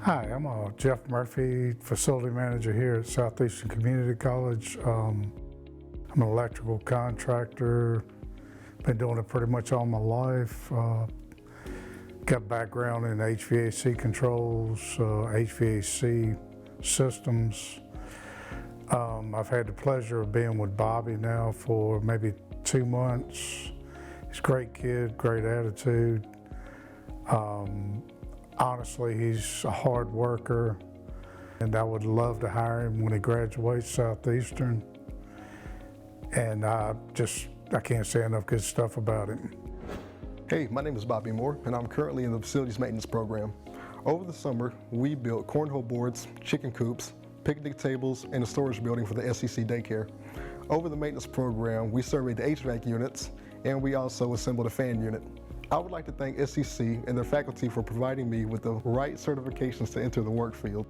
Hi, I'm Jeff Murphy, facility manager here at Southeastern Community College. I'm an electrical contractor, been doing it pretty much all my life. Got background in HVAC controls, HVAC systems. I've had the pleasure of being with Bobby now for maybe 2 months. He's a great kid, great attitude. Honestly, he's a hard worker, and I would love to hire him when he graduates Southeastern. And I can't say enough good stuff about him. Hey, my name is Bobby Moore, and I'm currently in the facilities maintenance program. Over the summer, we built cornhole boards, chicken coops, picnic tables, and a storage building for the SCC daycare. Over the maintenance program, we surveyed the HVAC units, and we also assembled a fan unit. I would like to thank SCC and their faculty for providing me with the right certifications to enter the work field.